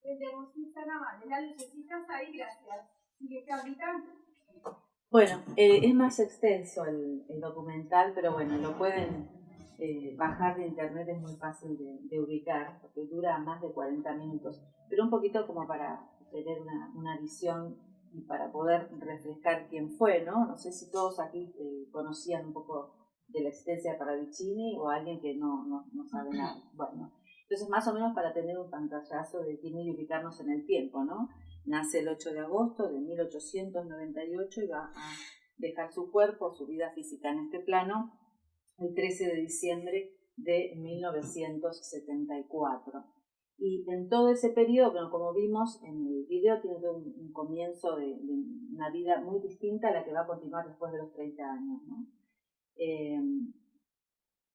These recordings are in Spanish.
Prendemos Instagram, de las lucecitas ahí, gracias. ¿Sigue Carlita? Bueno, es más extenso el documental, pero bueno, lo pueden bajar de internet, es muy fácil de ubicar, porque dura más de 40 minutos, pero un poquito como para tener una visión y para poder refrescar quién fue, ¿no? No sé si todos aquí conocían un poco de la existencia de Parravicini o alguien que no sabe nada. Bueno, entonces más o menos para tener un pantallazo de quién y ubicarnos en el tiempo, ¿no? Nace el 8 de agosto de 1898 y va a dejar su cuerpo, su vida física en este plano, el 13 de diciembre de 1974. Y en todo ese periodo, bueno, como vimos en el video, tiene un comienzo de una vida muy distinta a la que va a continuar después de los 30 años, ¿no?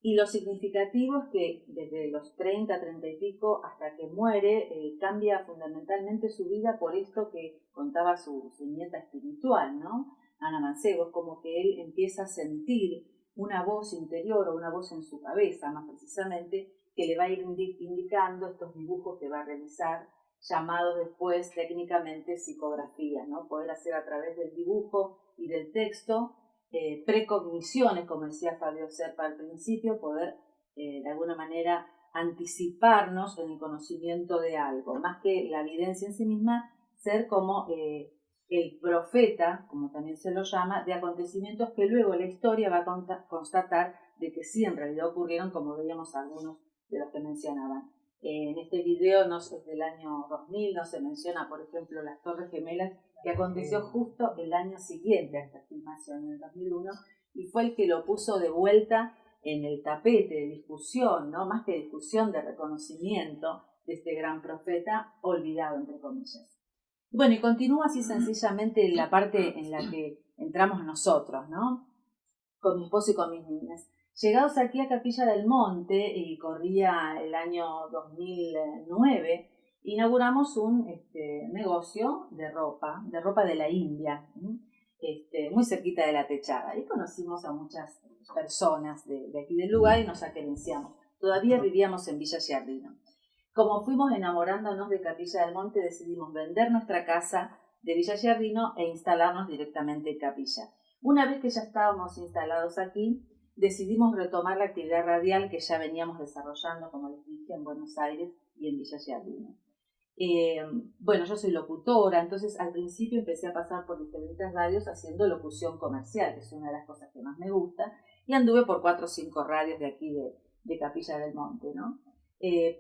Y lo significativo es que desde los 30, 30 y pico hasta que muere, cambia fundamentalmente su vida por esto que contaba su nieta espiritual, ¿no? Ana Mancebo. Es como que él empieza a sentir una voz interior o una voz en su cabeza, más precisamente, que le va a ir indicando estos dibujos que va a realizar, llamados después técnicamente psicografías, ¿no? Poder hacer a través del dibujo y del texto precogniciones, como decía Fabio Serpa al principio, poder de alguna manera anticiparnos en el conocimiento de algo, más que la evidencia en sí misma, ser como el profeta, como también se lo llama, de acontecimientos que luego la historia va a constatar de que sí en realidad ocurrieron, como veíamos algunos de los que mencionaban. En este video, no sé, del año 2000, no se menciona, por ejemplo, las Torres Gemelas, que aconteció justo el año siguiente a esta filmación, en el 2001, y fue el que lo puso de vuelta en el tapete de discusión, ¿no? Más que discusión, de reconocimiento de este gran profeta olvidado, entre comillas. Bueno, y continúa así sencillamente la parte en la que entramos nosotros, ¿no? Con mi esposo y con mis niñas. Llegados aquí a Capilla del Monte, y corría el año 2009, inauguramos un negocio de ropa de la India, muy cerquita de la techada. Y conocimos a muchas personas de aquí del lugar y nos acerenciamos. Todavía vivíamos en Villa Giardino. Como fuimos enamorándonos de Capilla del Monte, decidimos vender nuestra casa de Villa Giardino e instalarnos directamente en Capilla. Una vez que ya estábamos instalados aquí, decidimos retomar la actividad radial que ya veníamos desarrollando, como les dije, en Buenos Aires y en Villa Giardino. Bueno, yo soy locutora, entonces al principio empecé a pasar por diferentes radios haciendo locución comercial, que es una de las cosas que más me gusta, y anduve por 4 o 5 radios de aquí de Capilla del Monte, ¿no?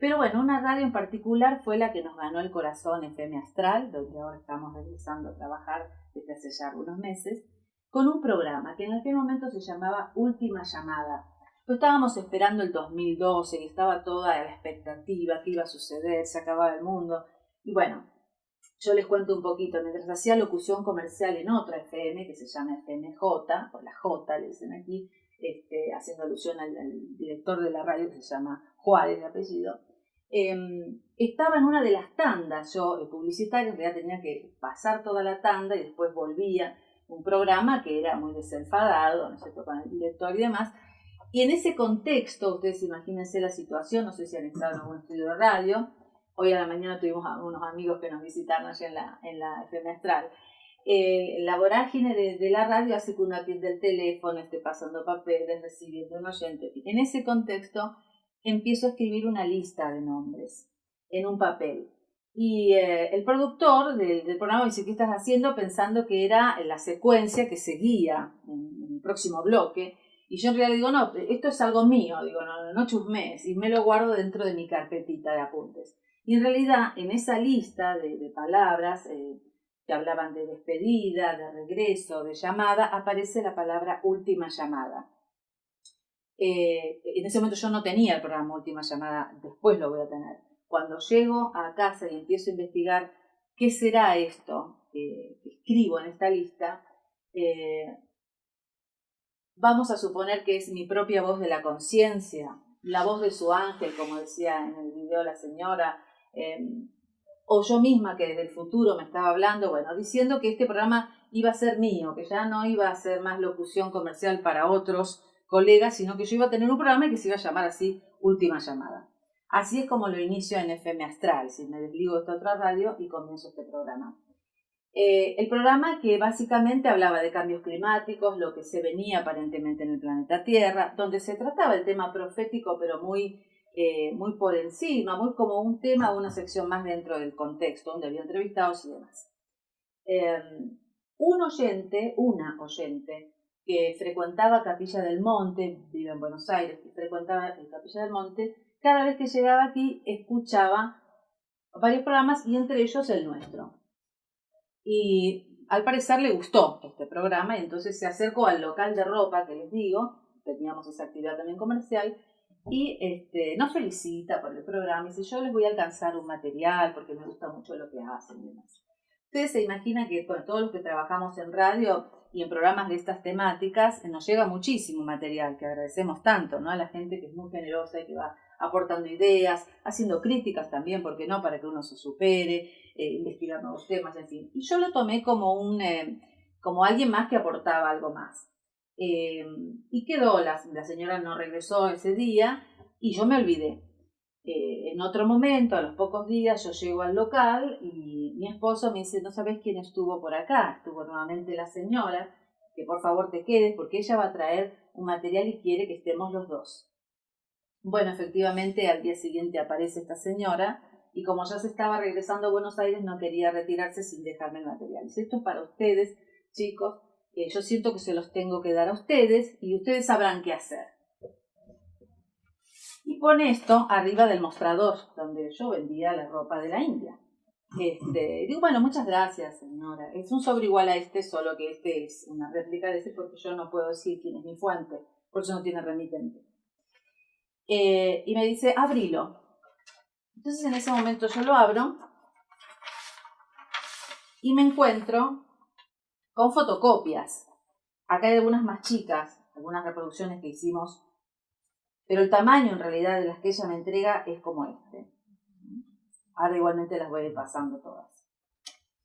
Pero bueno, una radio en particular fue la que nos ganó el corazón, FM Astral, donde ahora estamos regresando a trabajar desde hace ya algunos meses, con un programa que en aquel momento se llamaba Última Llamada. Lo estábamos esperando el 2012 y estaba toda la expectativa, qué iba a suceder, se acababa el mundo. Y bueno, yo les cuento un poquito. Mientras hacía locución comercial en otra FM, que se llama FMJ, o la J le dicen aquí, haciendo alusión al director de la radio, que se llama Juárez de apellido, estaba en una de las tandas yo publicitaria, en realidad tenía que pasar toda la tanda y después volvía un programa que era muy desenfadado, ¿no es cierto?, con el director y demás. Y en ese contexto, ustedes imagínense la situación, no sé si han estado en algún estudio de radio. Hoy a la mañana tuvimos a unos amigos que nos visitaron allá en la FM Astral. La vorágine de la radio hace que uno atiende el teléfono, esté pasando papeles, recibiendo un oyente. En ese contexto empiezo a escribir una lista de nombres en un papel. Y el productor del programa me dice, ¿qué estás haciendo? Pensando que era la secuencia que seguía en el próximo bloque. Y yo en realidad digo, no, esto es algo mío, digo, no chusmees, y me lo guardo dentro de mi carpetita de apuntes. Y en realidad, en esa lista de palabras que hablaban de despedida, de regreso, de llamada, aparece la palabra última llamada. En ese momento yo no tenía el programa Última Llamada, después lo voy a tener. Cuando llego a casa y empiezo a investigar qué será esto que escribo en esta lista, vamos a suponer que es mi propia voz de la conciencia, la voz de su ángel, como decía en el video la señora, o yo misma que desde el futuro me estaba hablando, bueno, diciendo que este programa iba a ser mío, que ya no iba a ser más locución comercial para otros colegas, sino que yo iba a tener un programa que se iba a llamar así Última Llamada. Así es como lo inicio en FM Astral, si me desligo de esta otra radio y comienzo este programa. El programa que básicamente hablaba de cambios climáticos, lo que se venía aparentemente en el planeta Tierra, donde se trataba el tema profético, pero muy por encima, muy como un tema o una sección más dentro del contexto, donde había entrevistados y demás. Una oyente que frecuentaba Capilla del Monte, vive en Buenos Aires, que frecuentaba Capilla del Monte, cada vez que llegaba aquí escuchaba varios programas y entre ellos el nuestro. Y al parecer le gustó este programa y entonces se acercó al local de ropa que les digo, teníamos esa actividad también comercial, y nos felicita por el programa y dice, yo les voy a alcanzar un material porque me gusta mucho lo que hacen y demás. Ustedes se imaginan que con todos los que trabajamos en radio y en programas de estas temáticas nos llega muchísimo material, que agradecemos tanto, ¿no? A la gente que es muy generosa y que va aportando ideas, haciendo críticas también, ¿por qué no? Para que uno se supere, investigar nuevos temas, en fin. Y yo lo tomé como alguien más que aportaba algo más. Y quedó, la señora no regresó ese día y yo me olvidé. En otro momento, a los pocos días, yo llego al local y mi esposo me dice, ¿no sabes quién estuvo por acá? Estuvo nuevamente la señora, que por favor te quedes porque ella va a traer un material y quiere que estemos los dos. Bueno, efectivamente, al día siguiente aparece esta señora y como ya se estaba regresando a Buenos Aires, no quería retirarse sin dejarme el material. Dice, esto es para ustedes, chicos, yo siento que se los tengo que dar a ustedes y ustedes sabrán qué hacer. Y pone esto arriba del mostrador donde yo vendía la ropa de la India. Digo, bueno, muchas gracias, señora. Es un sobre igual a este, solo que este es una réplica de este porque yo no puedo decir quién es mi fuente, por eso no tiene remitente. Y me dice, abrilo. Entonces en ese momento yo lo abro y me encuentro con fotocopias. Acá hay algunas más chicas, algunas reproducciones que hicimos, pero el tamaño en realidad de las que ella me entrega es como este. Ahora igualmente las voy a ir pasando todas.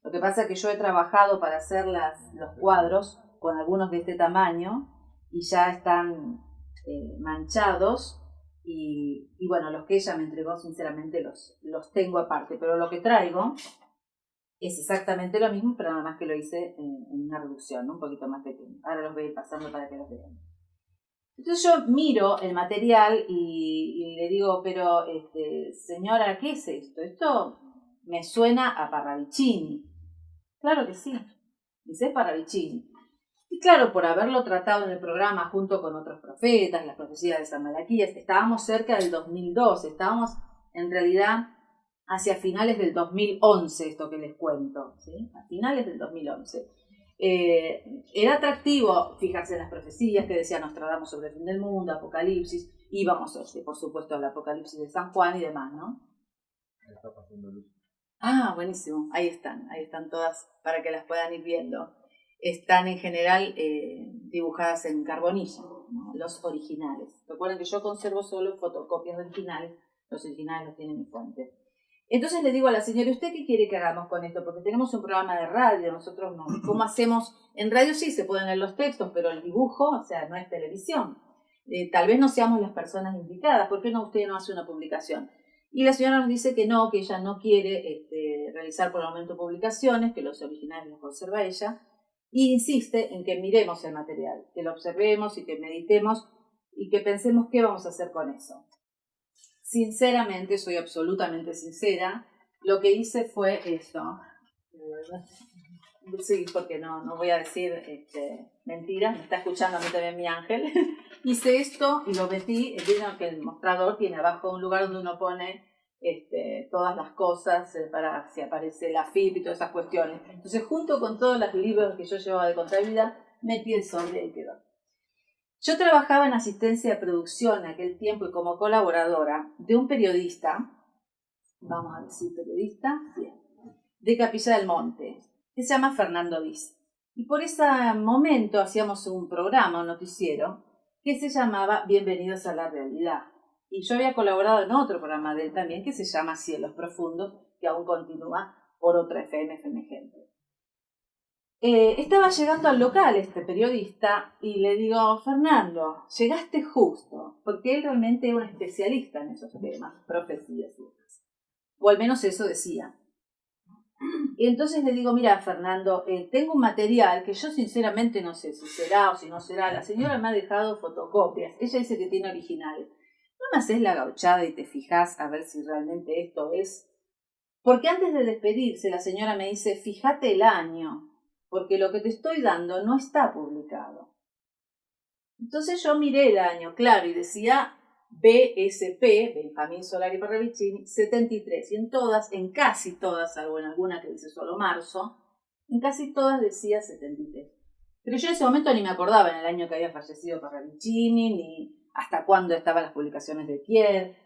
Lo que pasa es que yo he trabajado para hacer los cuadros con algunos de este tamaño y ya están manchados y bueno, los que ella me entregó sinceramente los tengo aparte, pero lo que traigo es exactamente lo mismo, pero nada más que lo hice en una reducción, ¿no? Un poquito más pequeño. Ahora los voy a ir pasando para que los vean. Entonces yo miro el material y le digo, pero señora, ¿qué es esto? Esto me suena a Parravicini. Claro que sí, dice Parravicini. Y claro, por haberlo tratado en el programa junto con otros profetas, las profecías de San Malaquías, estábamos cerca del 2012, estábamos en realidad hacia finales del 2011, esto que les cuento, ¿sí? A finales del 2011. Era atractivo fijarse en las profecías que decía Nostradamus sobre el fin del mundo, Apocalipsis, íbamos por supuesto al Apocalipsis de San Juan y demás, ¿no? Ahí está pasando luz. Ah, buenísimo, ahí están todas para que las puedan ir viendo. Están en general dibujadas en carbonillo, ¿no? Los originales. Recuerden que yo conservo solo fotocopias originales, los originales los tiene mi fuente. Entonces le digo a la señora, ¿usted qué quiere que hagamos con esto? Porque tenemos un programa de radio, nosotros no. ¿Cómo hacemos? En radio sí se pueden leer los textos, pero el dibujo, o sea, no es televisión. Tal vez no seamos las personas indicadas, ¿por qué no usted no hace una publicación? Y la señora nos dice que no, que ella no quiere realizar por el momento publicaciones, que los originales los conserva ella, y insiste en que miremos el material, que lo observemos y que meditemos y que pensemos qué vamos a hacer con eso. Sinceramente, soy absolutamente sincera, lo que hice fue esto. Sí, porque no voy a decir mentiras, me está escuchando a mí también mi ángel. Hice esto y lo metí, vieron que el mostrador tiene abajo un lugar donde uno pone todas las cosas para si aparece la FIP y todas esas cuestiones. Entonces, junto con todos los libros que yo llevaba de contabilidad, metí el sobre y quedó. Yo trabajaba en asistencia de producción en aquel tiempo y como colaboradora de un periodista, vamos a decir periodista, bien, de Capilla del Monte, que se llama Fernando Diz. Y por ese momento hacíamos un programa, un noticiero, que se llamaba Bienvenidos a la Realidad. Y yo había colaborado en otro programa de él también, que se llama Cielos Profundos, que aún continúa por otra FM Gente. Estaba llegando al local este periodista y le digo, Fernando, llegaste justo, porque él realmente era un especialista en esos temas, profecías y demás. O al menos eso decía. Y entonces le digo, mira, Fernando, tengo un material que yo sinceramente no sé si será o si no será. La señora me ha dejado fotocopias. Ella dice que tiene originales. ¿No me haces la gauchada y te fijas a ver si realmente esto es? Porque antes de despedirse, la señora me dice, fíjate el año, porque lo que te estoy dando no está publicado. Entonces yo miré el año, claro, y decía BSP, Benjamín Solari Parravicini, 73. Y en casi todas, salvo en alguna que dice solo marzo, en casi todas decía 73. Pero yo en ese momento ni me acordaba en el año que había fallecido Parravicini, ni hasta cuándo estaban las publicaciones de Pierre.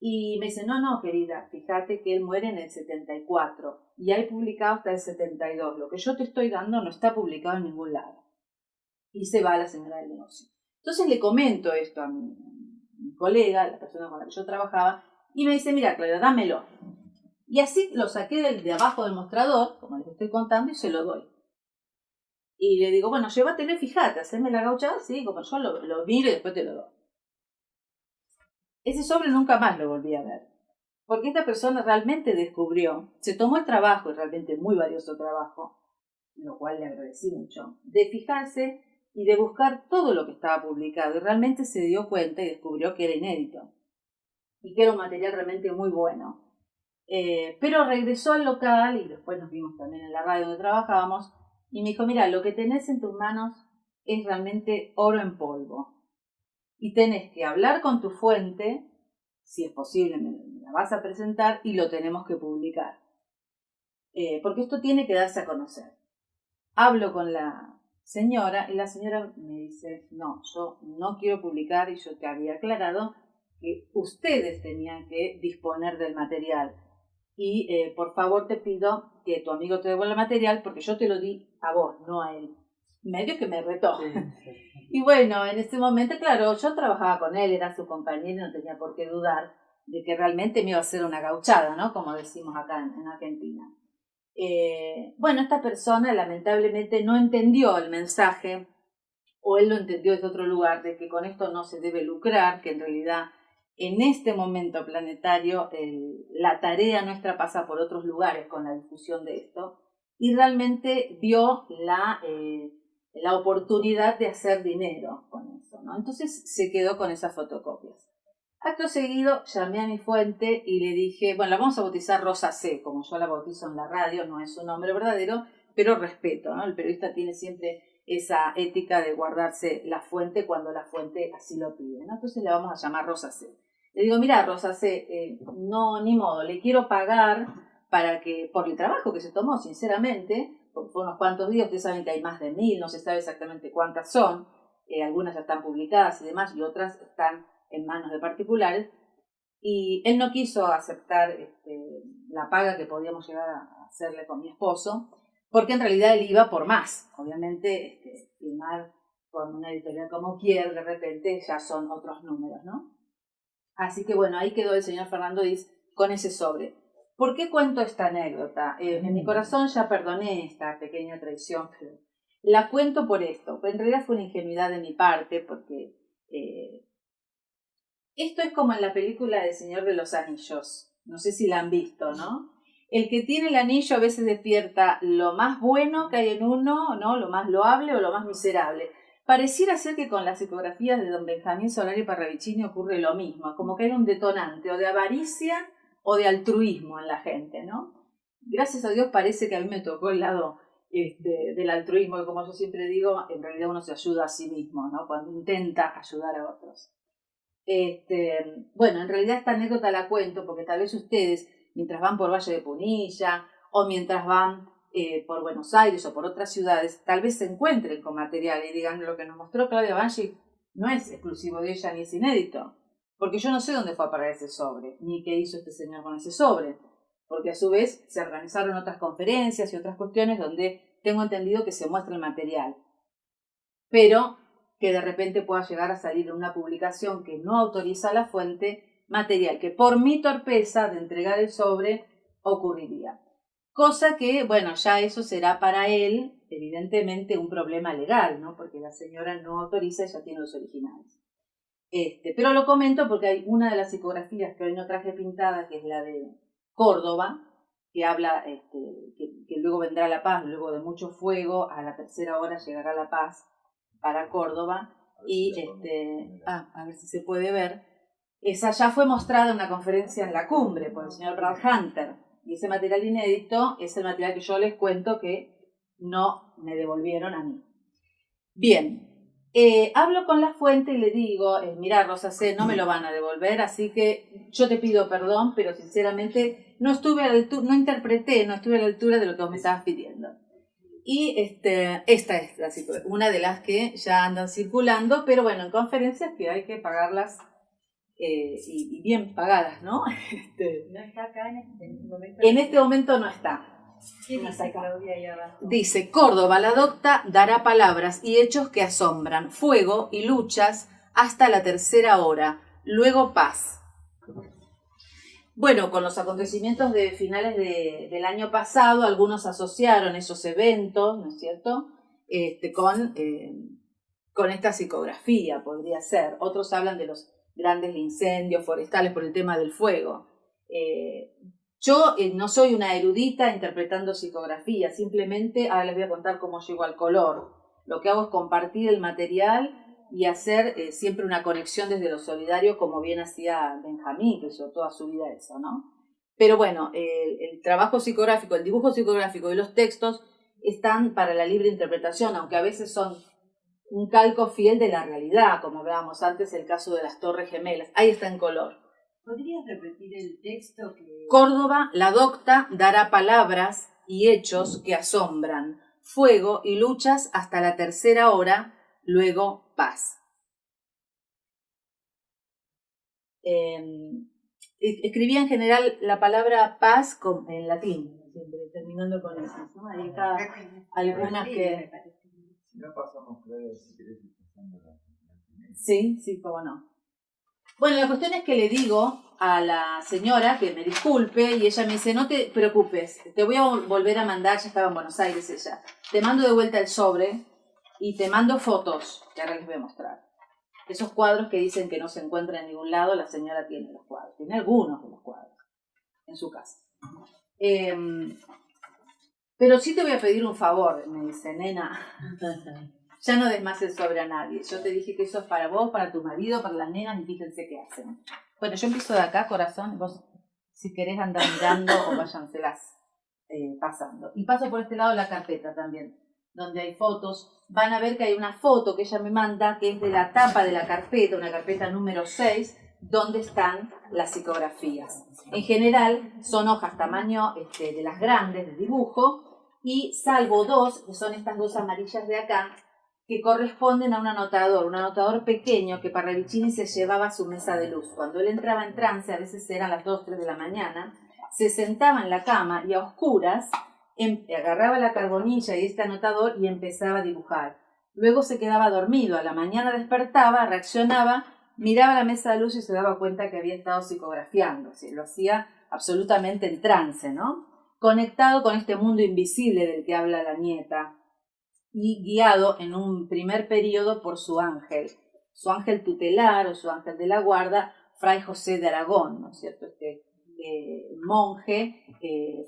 Y me dice, no, querida, fíjate que él muere en el 74 y hay publicado hasta el 72. Lo que yo te estoy dando no está publicado en ningún lado. Y se va la señora del negocio. Entonces le comento esto a mi colega, la persona con la que yo trabajaba, y me dice, mira, Clara, dámelo. Y así lo saqué de abajo del mostrador, como les estoy contando, y se lo doy. Y le digo, bueno, llévatelo y fíjate, haceme la gauchada, sí, como yo lo miro y después te lo doy. Ese sobre nunca más lo volví a ver, porque esta persona realmente descubrió, se tomó el trabajo, y realmente muy valioso trabajo, lo cual le agradecí mucho, de fijarse y de buscar todo lo que estaba publicado, y realmente se dio cuenta y descubrió que era inédito, y que era un material realmente muy bueno. Pero regresó al local, y después nos vimos también en la radio donde trabajábamos, y me dijo, mira, lo que tenés en tus manos es realmente oro en polvo. Y tenés que hablar con tu fuente, si es posible me la vas a presentar y lo tenemos que publicar. Porque esto tiene que darse a conocer. Hablo con la señora y la señora me dice, no, yo no quiero publicar y yo te había aclarado que ustedes tenían que disponer del material. Y por favor te pido que tu amigo te devuelva el material porque yo te lo di a vos, no a él. Medio que me retó. Sí. Y bueno, en ese momento, claro, yo trabajaba con él, era su compañero y no tenía por qué dudar de que realmente me iba a hacer una gauchada, ¿no? Como decimos acá en Argentina. Bueno, esta persona lamentablemente no entendió el mensaje, o él lo entendió desde otro lugar, de que con esto no se debe lucrar, que en realidad en este momento planetario la tarea nuestra pasa por otros lugares con la difusión de esto, y realmente vio la oportunidad de hacer dinero con eso, ¿no? Entonces se quedó con esas fotocopias. Acto seguido llamé a mi fuente y le dije, bueno, la vamos a bautizar Rosa C, como yo la bautizo en la radio, no es su nombre verdadero, pero respeto, ¿no? El periodista tiene siempre esa ética de guardarse la fuente cuando la fuente así lo pide, ¿no? Entonces la vamos a llamar Rosa C. Le digo, mira, Rosa C, no, ni modo, le quiero pagar por el trabajo que se tomó, sinceramente, porque fue unos cuantos días, ustedes saben que hay más de 1000, no se sabe exactamente cuántas son, algunas ya están publicadas y demás, y otras están en manos de particulares, y él no quiso aceptar la paga que podíamos llegar a hacerle con mi esposo, porque en realidad él iba por más. Obviamente, firmar con una editorial como Pierre, de repente ya son otros números, ¿no? Así que bueno, ahí quedó el señor Fernando Diz con ese sobre. ¿Por qué cuento esta anécdota? En mi corazón ya perdoné esta pequeña traición, pero la cuento por esto. En realidad fue una ingenuidad de mi parte, porque esto es como en la película del Señor de los Anillos. No sé si la han visto, ¿no? El que tiene el anillo a veces despierta lo más bueno que hay en uno, ¿no? Lo más loable o lo más miserable. Pareciera ser que con las psicografías de don Benjamín Solari Parravicini ocurre lo mismo, como que hay un detonante o de avaricia o de altruismo en la gente, ¿no? Gracias a Dios parece que a mí me tocó el lado del altruismo, y como yo siempre digo, en realidad uno se ayuda a sí mismo, ¿no? Cuando intenta ayudar a otros. Bueno, en realidad esta anécdota la cuento porque tal vez ustedes, mientras van por Valle de Punilla o mientras van por Buenos Aires o por otras ciudades, tal vez se encuentren con material y digan, lo que nos mostró Claudia Banchi no es exclusivo de ella ni es inédito, porque yo no sé dónde fue a parar ese sobre, ni qué hizo este señor con ese sobre, porque a su vez se organizaron otras conferencias y otras cuestiones donde tengo entendido que se muestra el material, pero que de repente pueda llegar a salir una publicación que no autoriza la fuente, material que por mi torpeza de entregar el sobre ocurriría. Cosa que, bueno, ya eso será para él, evidentemente, un problema legal, ¿no? Porque la señora no autoriza, ella tiene los originales. Pero lo comento porque hay una de las psicografías que hoy no traje pintada, que es la de Córdoba, que habla que luego vendrá la paz, luego de mucho fuego, a la tercera hora llegará la paz para Córdoba. Y a ver si se puede ver. Esa ya fue mostrada en una conferencia en la cumbre por el señor Brad Hunter. Y ese material inédito es el material que yo les cuento que no me devolvieron a mí. Bien, hablo con la fuente y le digo, mira Rosa C, no me lo van a devolver, así que yo te pido perdón, pero sinceramente no estuve a la altura, no estuve a la altura de lo que vos me estabas pidiendo. Y esta es una de las que ya andan circulando, pero bueno, en conferencias que hay que pagarlas y bien pagadas, ¿no? No está acá en este momento. En este momento no está. ¿Qué dice Claudia ahí abajo? Dice, Córdoba la docta dará palabras y hechos que asombran, fuego y luchas hasta la tercera hora, luego paz. Bueno, con los acontecimientos de finales del año pasado, algunos asociaron esos eventos, ¿no es cierto?, con esta psicografía, podría ser. Otros hablan de los grandes incendios forestales por el tema del fuego. Yo no soy una erudita interpretando psicografía, simplemente ahora les voy a contar cómo llego al color. Lo que hago es compartir el material y hacer siempre una conexión desde lo solidario, como bien hacía Benjamín, que hizo toda su vida eso, ¿no? Pero bueno, el trabajo psicográfico, el dibujo psicográfico y los textos están para la libre interpretación, aunque a veces son un calco fiel de la realidad, como veamos antes el caso de las Torres Gemelas. Ahí está en color. ¿Podrías repetir el texto? Córdoba, la docta, dará palabras y hechos que asombran, fuego y luchas hasta la tercera hora, luego paz. Escribía en general la palabra paz en latín, siempre terminando con eso, ¿no? Hay acá algunas que... Si no pasamos, Claudia, si querés ir pasando la Sí, cómo no. Bueno, la cuestión es que le digo a la señora que me disculpe y ella me dice, no te preocupes, te voy a volver a mandar, ya estaba en Buenos Aires ella, te mando de vuelta el sobre y te mando fotos, que ahora les voy a mostrar. Esos cuadros que dicen que no se encuentran en ningún lado, la señora tiene los cuadros, tiene algunos de los cuadros en su casa. Pero sí te voy a pedir un favor, me dice, nena. Ya no des más el sobre a nadie. Yo te dije que eso es para vos, para tu marido, para las nenas, y fíjense qué hacen. Bueno, yo empiezo de acá, corazón, vos si querés andar mirando o váyanselas pasando. Y paso por este lado la carpeta también, donde hay fotos. Van a ver que hay una foto que ella me manda, que es de la tapa de la carpeta, una carpeta número 6, donde están las psicografías. En general son hojas tamaño de las grandes de dibujo, y salvo dos, que son estas dos amarillas de acá, que corresponden a un anotador pequeño que Parravicini se llevaba a su mesa de luz. Cuando él entraba en trance, a veces eran las 2, 3 de la mañana, se sentaba en la cama y a oscuras agarraba la carbonilla y este anotador y empezaba a dibujar. Luego se quedaba dormido, a la mañana despertaba, reaccionaba, miraba la mesa de luz y se daba cuenta que había estado psicografiando. Lo hacía absolutamente en trance, ¿no? Conectado con este mundo invisible del que habla la nieta, y guiado en un primer periodo por su ángel tutelar o su ángel de la guarda, Fray José de Aragón, ¿no es cierto? Monje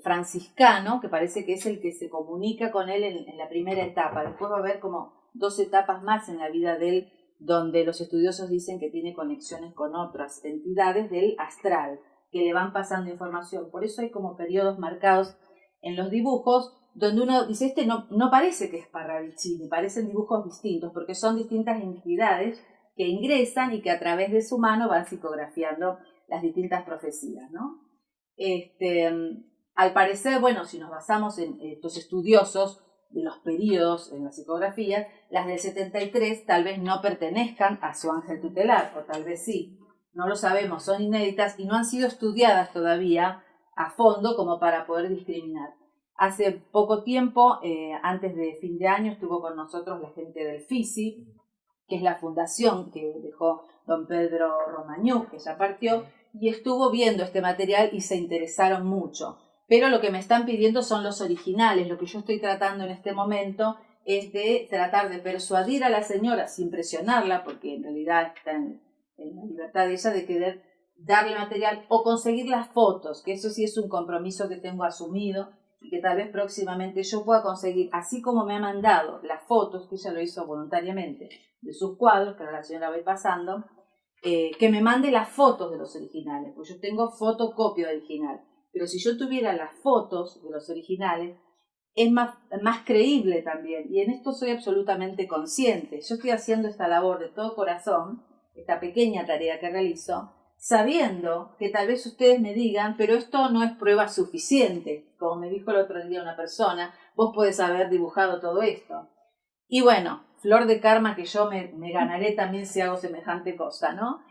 franciscano, que parece que es el que se comunica con él en la primera etapa. Después va a haber como 2 etapas más en la vida de él, donde los estudiosos dicen que tiene conexiones con otras entidades del astral, que le van pasando información. Por eso hay como periodos marcados en los dibujos, donde uno dice, no parece que es Parravicini, parecen dibujos distintos, porque son distintas entidades que ingresan y que a través de su mano van psicografiando las distintas profecías, ¿no? Al parecer, bueno, si nos basamos en estos estudiosos de los periodos en la psicografía, las del 73 tal vez no pertenezcan a su ángel tutelar, o tal vez sí, no lo sabemos, son inéditas y no han sido estudiadas todavía a fondo como para poder discriminar. Hace poco tiempo, antes de fin de año, estuvo con nosotros la gente del FISI, que es la fundación que dejó don Pedro Romagnú, que ya partió, y estuvo viendo este material y se interesaron mucho. pero lo que me están pidiendo son los originales. Lo que yo estoy tratando en este momento es de tratar de persuadir a la señora, sin presionarla, porque en realidad está en la libertad de ella de querer darle material o conseguir las fotos, que eso sí es un compromiso que tengo asumido y que tal vez próximamente yo pueda conseguir, así como me ha mandado las fotos, que ella lo hizo voluntariamente, de sus cuadros, que ahora la señora va a ir pasando, que me mande las fotos de los originales, porque yo tengo fotocopia original, pero si yo tuviera las fotos de los originales, es más creíble también, y en esto soy absolutamente consciente. Yo estoy haciendo esta labor de todo corazón, esta pequeña tarea que realizo, sabiendo que tal vez ustedes me digan, pero esto no es prueba suficiente. Como me dijo el otro día una persona, vos podés haber dibujado todo esto. Y bueno, flor de karma que yo me ganaré también si hago semejante cosa, ¿no?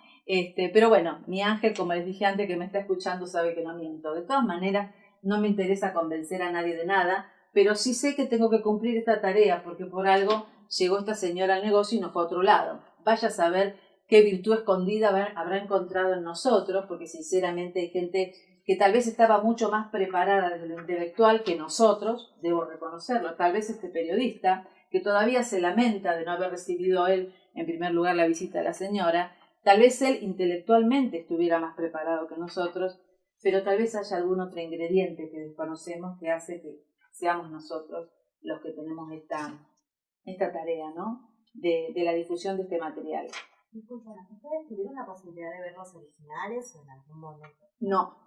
Pero bueno, mi ángel, como les dije antes, que me está escuchando, sabe que no miento. De todas maneras, no me interesa convencer a nadie de nada, pero sí sé que tengo que cumplir esta tarea, porque por algo llegó esta señora al negocio y no fue a otro lado. Vaya a saber qué virtud escondida habrá encontrado en nosotros, porque sinceramente hay gente que tal vez estaba mucho más preparada desde lo intelectual que nosotros, debo reconocerlo. Tal vez este periodista, que todavía se lamenta de no haber recibido él, en primer lugar, la visita de la señora, tal vez él intelectualmente estuviera más preparado que nosotros, pero tal vez haya algún otro ingrediente que desconocemos que hace que seamos nosotros los que tenemos esta tarea, ¿no? De la difusión de este material. Disculpen, ¿ustedes tuvieron la posibilidad de ver los originales o en algún momento? No.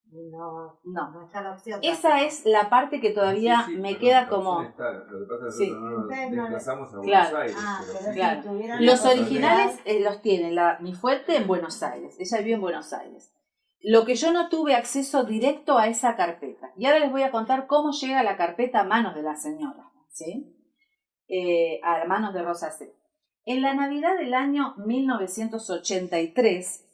No está la opción. Esa es la parte que todavía me queda como... Lo que pasa es que Sí. nosotros nos desplazamos a Buenos Claro. Aires. Pero Claro. si tuvieran Los la originales los tiene mi fuente en Buenos Aires. Ella vive en Buenos Aires. Lo que yo no tuve acceso directo a esa carpeta. Y ahora les voy a contar cómo llega la carpeta a manos de la señora, ¿sí? A manos de Rosa C. En la Navidad del año 1983,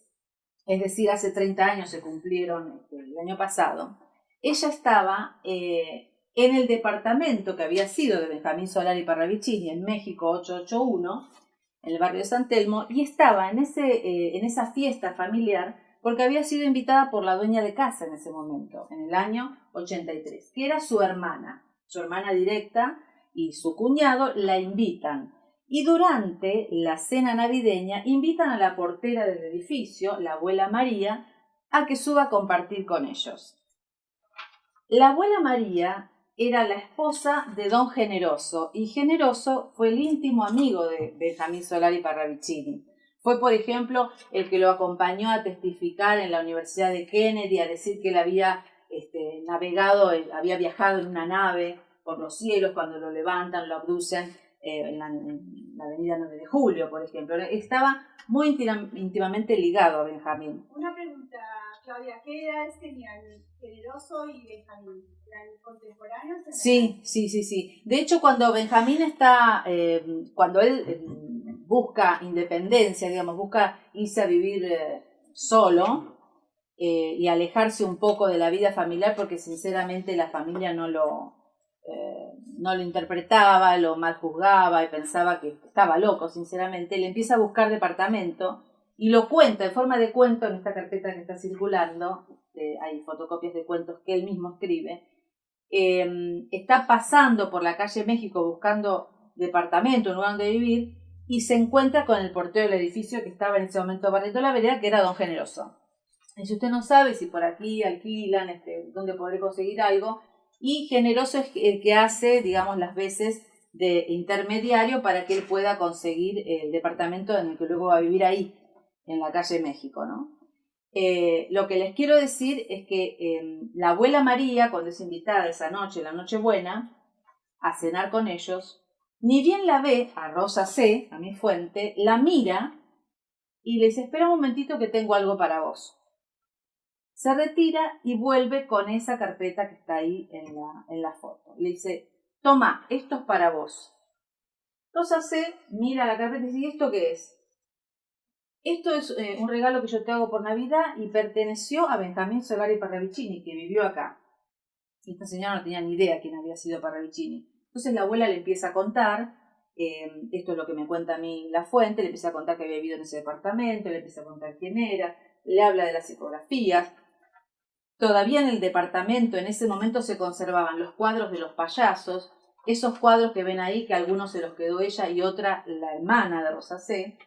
es decir, hace 30 años se cumplieron el año pasado, ella estaba en el departamento que había sido de Benjamín Solari Parravicini en México 881, en el barrio de San Telmo, y estaba en esa fiesta familiar porque había sido invitada por la dueña de casa en ese momento, en el año 83, que era su hermana directa, y su cuñado la invitan. Y durante la cena navideña invitan a la portera del edificio, la abuela María, a que suba a compartir con ellos. La abuela María era la esposa de don Generoso, y Generoso fue el íntimo amigo de Benjamín Solari Parravicini. Fue, por ejemplo, el que lo acompañó a testificar en la Universidad de Kennedy, a decir que él había había viajado en una nave por los cielos cuando lo levantan, lo abducen en la avenida 9 de Julio, por ejemplo. Estaba muy íntimamente ligado a Benjamín. Una pregunta, Claudia, ¿qué edades tenían Generoso y Benjamín? ¿Eran contemporáneos? Sí. De hecho, cuando Benjamín cuando él busca independencia, digamos, busca irse a vivir solo y alejarse un poco de la vida familiar, porque sinceramente la familia no lo interpretaba, lo mal juzgaba y pensaba que estaba loco, sinceramente. Él empieza a buscar departamento y lo cuenta en forma de cuento en esta carpeta que está circulando. Hay fotocopias de cuentos que él mismo escribe. Está pasando por la calle México buscando departamento, un lugar donde vivir, y se encuentra con el portero del edificio que estaba en ese momento barriendo la vereda, que era don Generoso. Y si usted no sabe si por aquí alquilan, dónde podré conseguir algo, y Generoso es el que hace, digamos, las veces de intermediario para que él pueda conseguir el departamento en el que luego va a vivir ahí, en la calle México, ¿no? Lo que les quiero decir es que la abuela María, cuando es invitada esa noche, la Nochebuena, a cenar con ellos, ni bien la ve a Rosa C., a mi fuente, la mira y le dice: espera un momentito que tengo algo para vos. Se retira y vuelve con esa carpeta que está ahí en la foto. Le dice: toma, esto es para vos. Rosa C. mira la carpeta y dice: ¿y esto qué es? Esto es un regalo que yo te hago por Navidad y perteneció a Benjamín Solari Parravicini, que vivió acá. Y esta señora no tenía ni idea quién había sido Parravicini. Entonces la abuela le empieza a contar, esto es lo que me cuenta a mí la fuente, le empieza a contar que había vivido en ese departamento, le empieza a contar quién era, le habla de las psicografías. todavía en el departamento en ese momento se conservaban los cuadros de los payasos, esos cuadros que ven ahí, que algunos se los quedó ella y otra la hermana de Rosa C.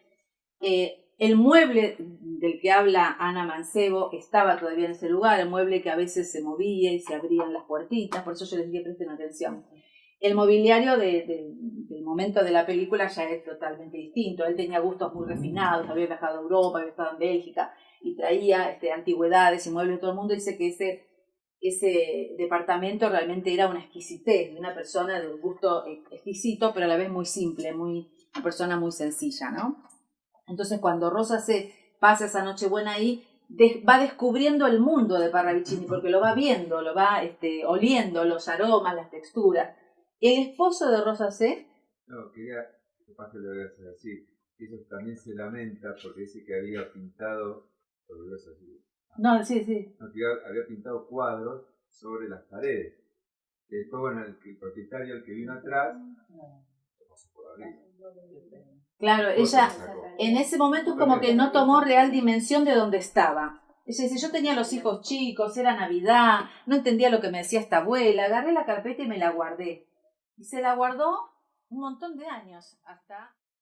El mueble del que habla Ana Mancebo estaba todavía en ese lugar, el mueble que a veces se movía y se abrían las puertitas, por eso yo les dije presten atención. El mobiliario del momento de la película ya es totalmente distinto. Él tenía gustos muy refinados, había viajado a Europa, había estado en Bélgica y traía antigüedades y muebles de todo el mundo. Dice que ese departamento realmente era una exquisitez de una persona de un gusto exquisito, pero a la vez muy simple, una persona muy sencilla, ¿no? Entonces cuando Rosa C. pasa esa Nochebuena ahí, va descubriendo el mundo de Parravicini, porque lo va viendo, lo va oliendo, los aromas, las texturas. El esposo de Rosa C. No, quería, capaz que le voy a decir, eso también se lamenta porque dice que había pintado, No, sí. no, que había pintado cuadros sobre las paredes. Y después, bueno, el propietario, el que vino atrás, lo pasó por arriba. Claro, ella en ese momento es como que no tomó real dimensión de dónde estaba. Ella dice, yo tenía los hijos chicos, era Navidad, no entendía lo que me decía esta abuela, agarré la carpeta y me la guardé. Y se la guardó un montón de años, hasta